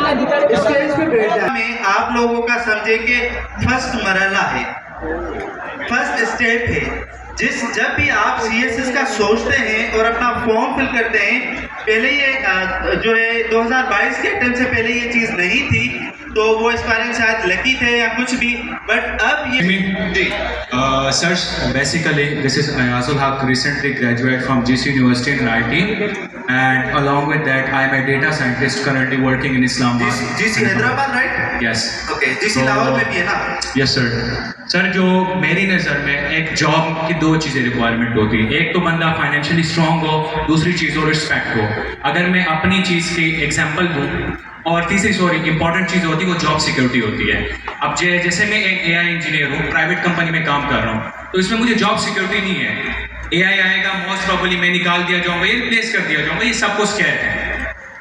Stage पे बैठ जाए। में आप लोगों का समझे कि फर्स्ट मरहला है, फर्स्ट स्टेप है। जब भी आप सीएसएस का सोचते हैं और अपना फॉर्म फिल करते हैं, पहले ये जो है 2022 के अटेम्प्ट से पहले ये चीज़ नहीं थी, तो वो इस बारे में शायद लकी थे या कुछ भी, बट अब ये Sir, basically this is Ayazul Haq, recently graduated from GC University in IT, and along with that I am a data scientist currently working in Islamabad. GC Hyderabad, right? Yes. Okay, GC Lahore में भी है ना? Yes sir. Sir, जो मेरी नज़र में एक job की दो चीज़ें रिक्वायरमेंट होती है। एक तो बंदा फाइनेंशियली स्ट्रांग हो, दूसरी चीज़ हो रिस्पेक्ट हो। अगर मैं अपनी चीज़ की एग्जांपल दूं, और तीसरी इंपॉर्टेंट चीज़ होती है वो जॉब सिक्योरिटी होती है। अब जैसे मैं एक AI इंजीनियर हूँ, प्राइवेट कंपनी में काम कर रहा हूँ, तो इसमें मुझे जॉब सिक्योरिटी नहीं है। AI आएगा, मोस्ट प्रॉबली मैं निकाल दिया जाऊँगा, ये रिप्लेस कर दिया जाऊँगा, ये सबको स्कैर है।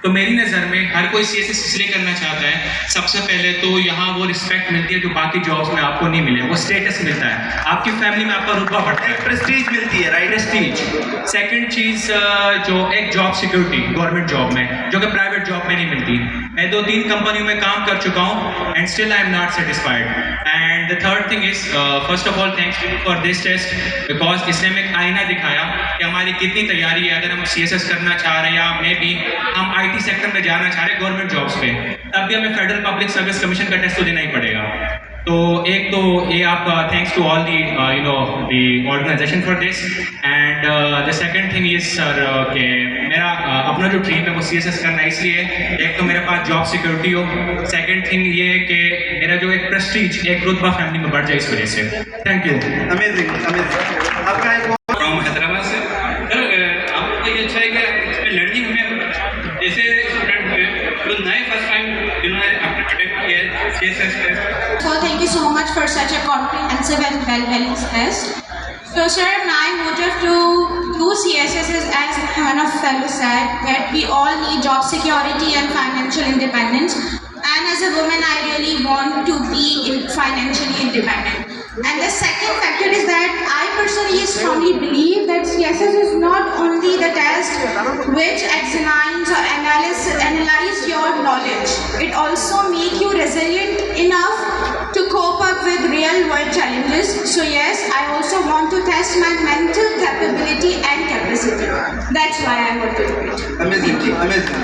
तो मेरी नज़र में हर कोई सीएसएस इसलिए करना चाहता है, सबसे पहले तो यहाँ वो रिस्पेक्ट मिलती है जो बाकी जॉब्स में आपको नहीं मिले, वो स्टेटस मिलता है, आपकी फैमिली में आपका रुतबा बढ़ता है, प्रेस्टीज मिलती है, राइट? प्रेस्टीज। सेकंड चीज़ जो एक जॉब सिक्योरिटी गवर्नमेंट जॉब में, जो कि प्राइवेट जॉब में नहीं मिलती। मैं 2-3 कंपनियों में काम कर चुका हूँ and still I am not satisfied. And the third thing is, first of all thanks to for this test, because इसने हमें एक आईना दिखाया कि हमारी कितनी तैयारी है। अगर हम सीएसएस करना चाह रहे हैं या मे बी हम IT सेक्टर में जाना चाह रहे हैं गवर्नमेंट जॉब्स पे, तब भी हमें फेडरल पब्लिक सर्विस कमीशन का टेस्ट तो देना ही पड़ेगा। तो एक तो ये आपका thanks to all the the organisation for this. And the second thing is sir कि मेरा अपना जो ड्रीम है वो सीएसएस करना है, इसलिए एक तो मेरे पास जॉब सिक्योरिटी हो, सेकंड थिंग ये है कि मेरा जो एक प्रेस्टीज, एक रुतबा फैमिली में बढ़ जाए इस वजह से। Thank you. Amazing, amazing. आपका एक फ्रॉम हैदराबाद से। सर, आपको ये अच्छा है कि इसमें लर्निंग में जैसे स्टूडेंट हुए तो नए फर्स्ट टाइम जिन्होंने अपने अटेम्प्ट किया है CSS test. So thank you so much for such a comprehensive and well-balanced test. So sir, my motive to do CSS is, as one of fellow said, that we all need job security and financial independence. And as a woman, I really want to be financially independent. And the second factor is that I personally strongly believe that CSS is not only the test which examines or analyze your knowledge. It also makes you resilient enough to cope up with real world challenges. So yes, I also want to test my mental capability and capacity. That's why I want to do it. Amazing, amazing.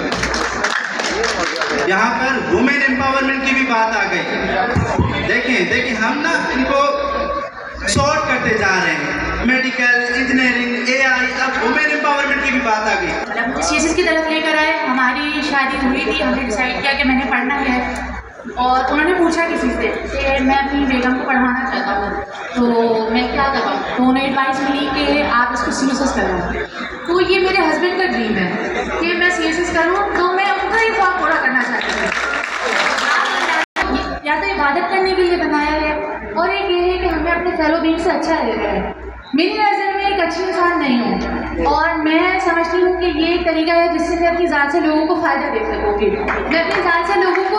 यहाँ पर women empowerment की भी बात आ गई। देखिए हम ना इनको शॉर्ट करते जा रहे हैं, मेडिकल, इंजीनियरिंग, AI, अब वुमेन एम्पावरमेंट की भी बात आ गई। सीएसएस की तरफ लेकर आए, हमारी शादी हुई थी, हमने डिसाइड किया कि मैंने पढ़ना है, और उन्होंने पूछा किसी से कि मैं अपनी बेगम को पढ़वाना चाहता हूँ तो मैं क्या करूँ, तो उन्हें एडवाइस मिली कि आप इसको सीएसएस करो। तो ये मेरे हस्बैंड का ड्रीम है कि मैं सीएसएस करूँ, तो मैं उनका ही ख्वाब पूरा करना चाहती हूँ। या तो इबादत करने के लिए बनाया है, और एक ये है कि हमें अपने फेलो बीइंग से अच्छा रहना है। मेरी नज़र में एक अच्छी इंसान नहीं हूँ, और मैं समझती हूँ कि ये एक तरीका है जिससे मैं अपनी ज़ात से लोगों को फ़ायदा दे सकूँगी। मैं अपनी ज़ात से लोगों को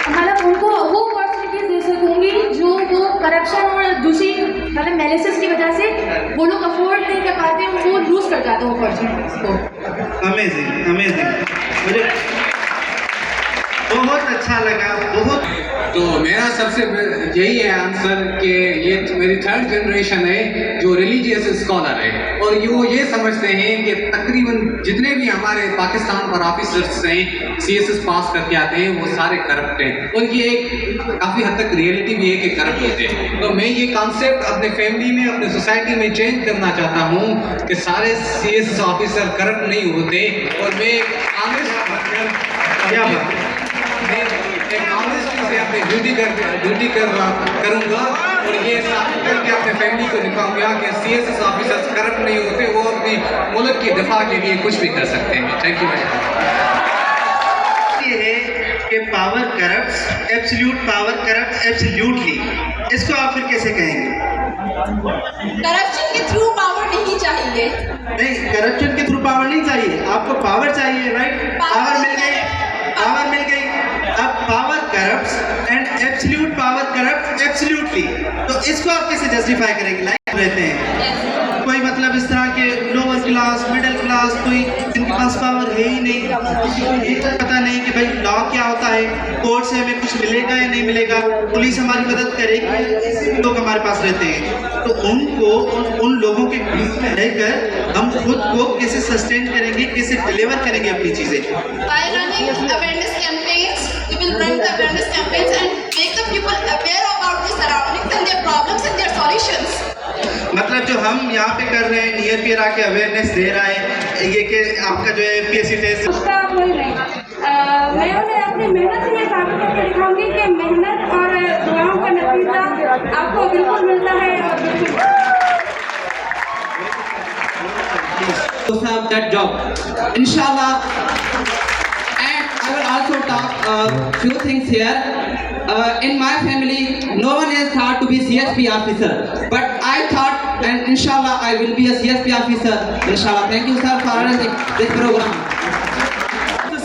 मतलब उनको वो अपॉर्चुनिटीज़ दे सकूँगी जो वो करप्शन और दूसरी मतलब मेलिसेस की वजह से वो लोग अफोर्ड नहीं कर पाते, वो लूज़ कर जाते हैं अपॉर्चुनिटीज़ को। अमेजिंग, अमेजिंग, मुझे बहुत अच्छा लगा, बहुत। तो मेरा सबसे यही है आंसर कि ये मेरी थर्ड जनरेशन है जो रिलीजियस स्कॉलर है, और वो ये समझते हैं कि तकरीबन जितने भी हमारे पाकिस्तान पर ऑफिसर्स हैं सीएसएस पास करके आते हैं वो सारे करप्ट हैं, और ये एक काफ़ी हद तक रियलिटी भी है कि करप्ट होते हैं। तो मैं ये कॉन्सेप्ट अपने फैमिली में, अपने सोसाइटी में चेंज करना चाहता हूँ कि सारे सीएसएस ऑफिसर करप्ट नहीं होते, और मैं अपनी ड्यूटी करूँगा, और ये साबित करके अपने फैमिली को दिखाऊंगा कि सीएसएस ऑफिसर्स करप्ट नहीं होते, वो अपनी मुल्क की दिफा के लिए कुछ भी कर सकते हैं। Thank you. ये है कि power corrupts, absolute power corrupts absolutely, इसको आप फिर कैसे कहेंगे? करप्शन के थ्रू पावर नहीं चाहिए। नहीं, करप्शन के थ्रू पावर नहीं चाहिए, आपको पावर चाहिए, राइट? पावर मिल गई, पावर मिल गई। अब power corrupts and absolute power corrupt absolutely, तो इसको आप कैसे जस्टिफाई करेंगे? लाइक रहते हैं कोई मतलब इस तरह के लोअर क्लास, मिडिल क्लास, कोई जिनके पास पावर है ही नहीं, ये पता नहीं कि भाई लॉ क्या होता है, कोर्ट से हमें कुछ मिलेगा या नहीं मिलेगा, पुलिस हमारी मदद करेगी, लोग हमारे पास रहते हैं, तो उनको उन लोगों के बीच में रहकर हम खुद को कैसे सस्टेन करेंगे, कैसे डिलीवर करेंगे अपनी चीज़ें। By running awareness campaigns, we will run the awareness campaigns and make the people aware about their surroundings and their problems and their solutions. मतलब जो हम यहाँ पे कर रहे हैं, नियर पियर आके अवेयरनेस दे रहा है, ये कि आपका जो है PSC टेस्ट उसका कोई नहीं। मैं उन्हें अपनी मेहनत से ये साबित करके दिखाऊंगी कि मेहनत और दुआओं का नतीजा आपको बिल्कुल मिलता है और बिल्कुल to have that job, inshallah. And I will also talk few things here. In my family, no one is thought to be CSP officer, but I thought, and inshallah, I will be a CSP officer. Inshallah, thank you, sir, for arranging this program.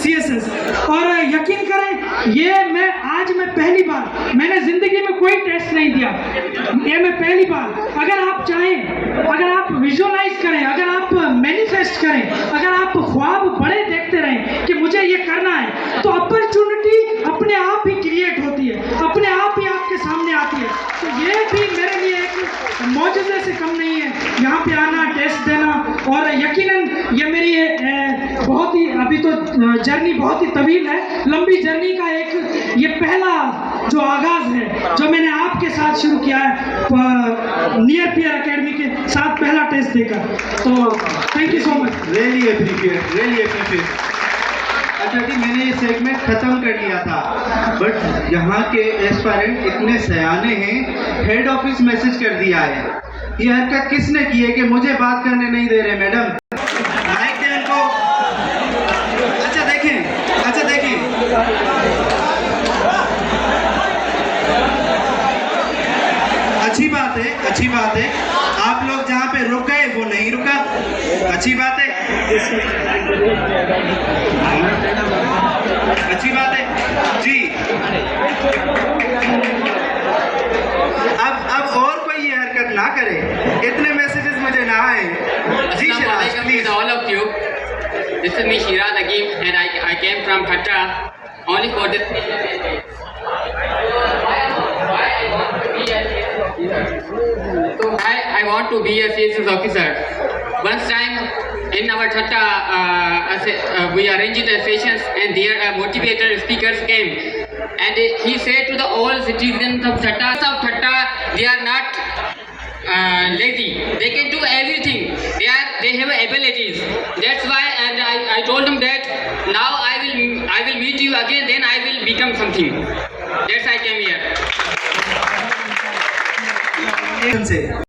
CSS और यकीन करें ये मैं पहली बार, मैंने ज़िंदगी में कोई टेस्ट नहीं दिया, ये मैं पहली बार। अगर आप चाहें, अगर आप विजुअलाइज करें, अगर आप मैनिफेस्ट करें, अगर आप ख्वाब बड़े देखते रहें कि मुझे ये करना है, तो अपॉर्चुनिटी अपने आप ही क्रिएट होती है, अपने आप ही आपके सामने आती है। तो ये भी मेरे लिए एक मौजूदे से कम नहीं है, यहाँ पे आना, टेस्ट देना, और यकीनन ये मेरी बहुत ही, अभी तो जर्नी बहुत ही तवील है, लंबी जर्नी का एक ये पहला जो आगाज़ है, जो मैंने आपके साथ शुरू किया है नियर पियर एकेडमी के साथ पहला टेस्ट देकर। तो thank you so much, really appreciate. अच्छा जी, मैंने ये सेगमेंट ख़त्म कर लिया था, बट यहाँ के एस्पायरेंट इतने सयाने हैं, हेड ऑफिस मैसेज कर दिया है। ये हरकत किसने की है कि मुझे बात करने नहीं दे रहे मैडम? माइक दें उनको। अच्छा देखें, अच्छी बात है, आप लोग जहाँ पे रुक गए वो नहीं रुका, अच्छी बात है जी। अब और कोई ये हरकत ना करे, इतने मैसेजेस मुझे ना आए जी। Assalamualaikum please. to all of you. This is me Shiraz Hakim and I came from Katra only for this mission. So I want to be a CSS officer. Once time in our Thatta, we arranged the sessions and there a motivator speakers came and he said to the all citizens of Thatta, they are not lazy. They can do everything. They have abilities. That's why, and I told them that now I will meet you again. Then I will become something. That's why I came here. से